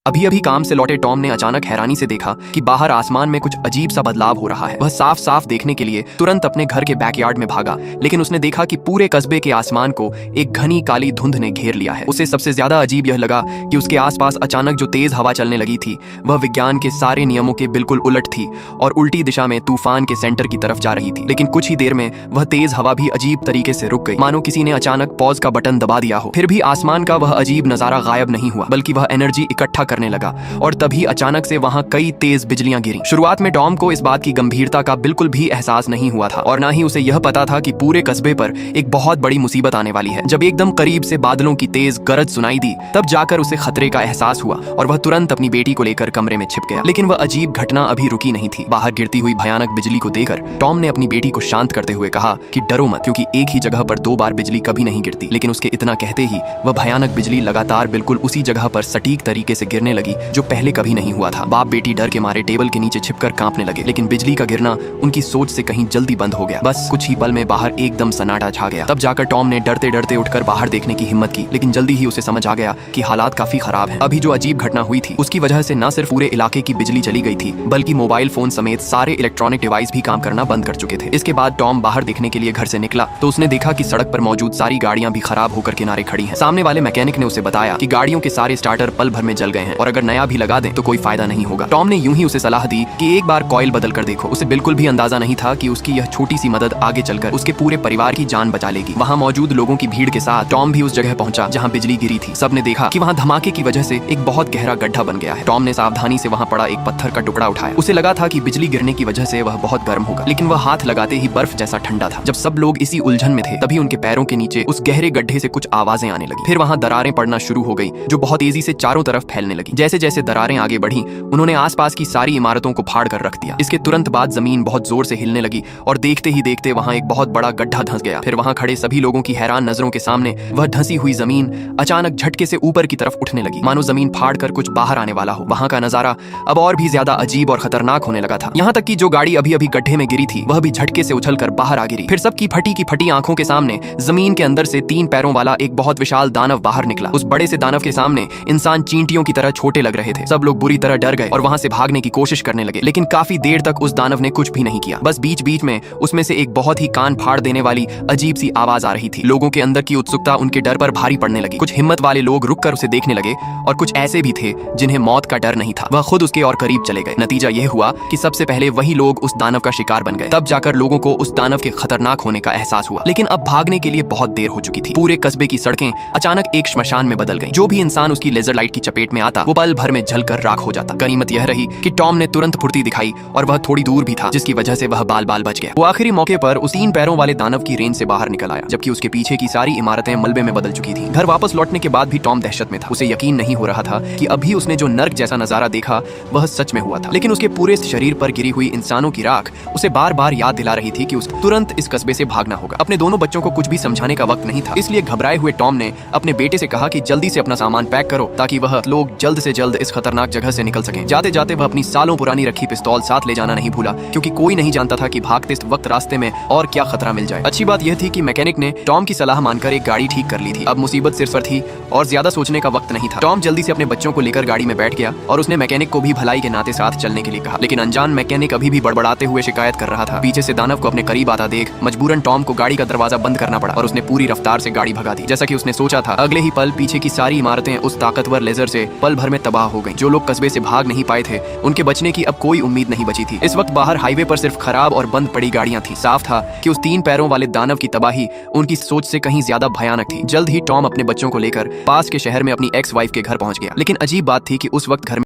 अभी अभी काम से लौटे टॉम ने अचानक हैरानी से देखा कि बाहर आसमान में कुछ अजीब सा बदलाव हो रहा है। वह साफ साफ देखने के लिए तुरंत अपने घर के बैकयार्ड में भागा, लेकिन उसने देखा कि पूरे कस्बे के आसमान को एक घनी काली धुंध ने घेर लिया है। उसे सबसे ज्यादा अजीब यह लगा कि उसके आसपास अचानक जो तेज हवा चलने लगी थी वह विज्ञान के सारे नियमों के बिल्कुल उलट थी और उल्टी दिशा में तूफान के सेंटर की तरफ जा रही थी। लेकिन कुछ ही देर में वह तेज हवा भी अजीब तरीके से रुक गई, मानो किसी ने अचानक पॉज का बटन दबा दिया हो। फिर भी आसमान का वह अजीब नजारा गायब नहीं हुआ, बल्कि वह एनर्जी इकट्ठा करने लगा और तभी अचानक से वहां कई तेज बिजलियां गिरी। शुरुआत में टॉम को इस बात की गंभीरता का बिल्कुल भी एहसास नहीं हुआ था और ना ही उसे यह पता था कि पूरे कस्बे पर एक बहुत बड़ी मुसीबत आने वाली है। जब एकदम करीब से बादलों की तेज गरज सुनाई दी, तब जाकर उसे खतरे का एहसास हुआ और वह तुरंत अपनी बेटी को लेकर कमरे में छिप गया। लेकिन वह अजीब घटना अभी रुकी नहीं थी। बाहर गिरती हुई भयानक बिजली को देखकर टॉम ने अपनी बेटी को शांत करते हुए कहा कि डरो मत, क्योंकि एक ही जगह पर 2 बार बिजली कभी नहीं गिरती। लेकिन उसके इतना कहते ही वह भयानक बिजली लगातार बिल्कुल उसी जगह पर सटीक तरीके से गिरने लगी जो पहले कभी नहीं हुआ था। बाप बेटी डर के मारे टेबल के नीचे छिपकर कांपने लगे, लेकिन बिजली का गिरना उनकी सोच से कहीं जल्दी बंद हो गया। बस कुछ ही पल में बाहर एकदम सन्नाटा छा गया। तब जाकर टॉम ने डरते डरते उठकर बाहर देखने की हिम्मत की, लेकिन जल्दी ही उसे समझ आ गया कि हालात काफी खराब हैं। अभी जो अजीब घटना हुई थी उसकी वजह से न सिर्फ पूरे इलाके की बिजली चली गई थी, बल्कि मोबाइल फोन समेत सारे इलेक्ट्रॉनिक डिवाइस भी काम करना बंद कर चुके थे। इसके बाद टॉम बाहर देखने के लिए घर से निकला तो उसने देखा कि सड़क पर मौजूद सारी गाड़ियां भी खराब होकर किनारे खड़ी हैं। सामने वाले मैकेनिक ने उसे बताया कि गाड़ियों के सारे स्टार्टर पल भर में जल गए हैं और अगर नया भी लगा दें तो कोई फायदा नहीं होगा। टॉम ने यूं ही उसे सलाह दी कि एक बार कॉइल बदल कर देखो। उसे बिल्कुल भी अंदाजा नहीं था कि उसकी यह छोटी सी मदद आगे चलकर उसके पूरे परिवार की जान बचा लेगी। वहाँ मौजूद लोगों की भीड़ के साथ टॉम भी उस जगह पहुंचा जहाँ बिजली गिरी थी। सबने देखा कि वहाँ धमाके की वजह से एक बहुत गहरा गड्ढा बन गया है। टॉम ने सावधानी से वहाँ पड़ा एक पत्थर का टुकड़ा उठाया। उसे लगा था कि बिजली गिरने की वजह से वह बहुत गर्म होगा, लेकिन वह हाथ लगाते ही बर्फ जैसा ठंडा था। जब सब लोग इसी उलझन में थे तभी उनके पैरों के नीचे उस गहरे गड्ढे से कुछ आवाजें आने लगी। फिर वहाँ दरारें पड़ना शुरू हो गई जो बहुत तेजी से चारों तरफ फैलने लगी। जैसे जैसे दरारें आगे बढ़ी उन्होंने आसपास की सारी इमारतों को फाड़ कर रख दिया। इसके तुरंत बाद जमीन बहुत जोर से हिलने लगी और देखते ही देखते वहाँ एक बहुत बड़ा गड्ढा धंस गया। फिर वहाँ खड़े सभी लोगों की हैरान नजरों के सामने वह धंसी हुई जमीन अचानक झटके से ऊपर की तरफ उठने लगी, मानो जमीन फाड़ कर कुछ बाहर आने वाला हो। वहाँ का नजारा अब और भी ज्यादा अजीब और खतरनाक होने लगा था। यहाँ तक कि जो गाड़ी अभी अभी गड्ढे में गिरी थी वह भी झटके से उछलकर बाहर आ गिरी। फिर सबकी फटी आंखों के सामने जमीन के अंदर से 3 पैरों वाला एक बहुत विशाल दानव बाहर निकला। उस बड़े से दानव के सामने इंसान चींटियों की तरह छोटे लग रहे थे। सब लोग बुरी तरह डर गए और वहाँ से भागने की कोशिश करने लगे, लेकिन काफी देर तक उस दानव ने कुछ भी नहीं किया। बस बीच बीच में उसमें से एक बहुत ही कान फाड़ देने वाली अजीब सी आवाज आ रही थी। लोगों के अंदर की उत्सुकता उनके डर पर भारी पड़ने लगी। कुछ हिम्मत वाले लोग रुककर उसे देखने लगे और कुछ ऐसे भी थे जिन्हें मौत का डर नहीं था। वह खुद उसके और करीब चले गए। नतीजा यह हुआ कि सबसे पहले वही लोग उस दानव का शिकार बन गए। तब जाकर लोगों को उस दानव के खतरनाक होने का एहसास हुआ, लेकिन अब भागने के लिए बहुत देर हो चुकी थी। पूरे कस्बे की सड़कें अचानक एक श्मशान में बदल गईं। जो भी इंसान उसकी लेजर लाइट की चपेट में आता वो पल भर में जलकर राख हो जाता। गनीमत यह रही कि टॉम ने तुरंत फुर्ती दिखाई और वह थोड़ी दूर भी था, जिसकी वजह से वह बाल बाल बच गया। वो आखिरी मौके पर उस 3 पैरों वाले दानव की रेंज से बाहर निकल आया, जबकि उसके पीछे की सारी इमारतें मलबे में बदल चुकी थी। घर वापस लौटने के बाद भी टॉम दहशत में था। उसे यकीन नहीं हो रहा था कि अभी उसने जो नर्क जैसा नजारा देखा वह सच में हुआ था। लेकिन उसके पूरे शरीर पर गिरी हुई इंसानों की राख उसे बार बार याद दिला रही थी कि उसे तुरंत इस कस्बे से भागना होगा। अपने दोनों बच्चों को कुछ भी समझाने का वक्त नहीं था, इसलिए घबराए हुए टॉम ने अपने बेटे से कहा कि जल्दी से अपना सामान पैक करो ताकि वह लोग जल्द से जल्द इस खतरनाक जगह से निकल सकें। जाते जाते वह अपनी सालों पुरानी रखी पिस्तौल साथ ले जाना नहीं भूला, क्योंकि कोई नहीं जानता था कि भागते वक्त रास्ते में और क्या खतरा मिल जाए। अच्छी बात यह थी कि मैकेनिक ने टॉम की सलाह मानकर एक गाड़ी ठीक कर ली थी। अब मुसीबत सिर पर थी और ज्यादा सोचने का वक्त नहीं था। टॉम जल्दी से अपने बच्चों को लेकर गाड़ी में बैठ गया और उसने मैकेनिक को भी भलाई के नाते साथ चलने के लिए कहा, लेकिन अनजान मैकेनिक अभी भी बड़बड़ाते हुए शिकायत कर रहा था। पीछे से दानव को अपने करीब आता देख मजबूरन टॉम को गाड़ी का दरवाजा बंद करना पड़ा और उसने पूरी रफ्तार से गाड़ी भगा दी। जैसा कि उसने सोचा था, अगले ही पल पीछे की सारी इमारतें उस ताकतवर लेजर से पल भर में तबाह हो गईं। जो लोग कस्बे से भाग नहीं पाए थे उनके बचने की अब कोई उम्मीद नहीं बची थी। इस वक्त बाहर हाईवे पर सिर्फ खराब और बंद पड़ी गाड़ियां थी। साफ था कि उस 3 पैरों वाले दानव की तबाही उनकी सोच से कहीं ज्यादा भयानक थी। जल्द ही टॉम अपने बच्चों को लेकर पास के शहर में अपनी एक्स वाइफ के घर पहुंच गया। लेकिन अजीब बात थी कि उस वक्त घर में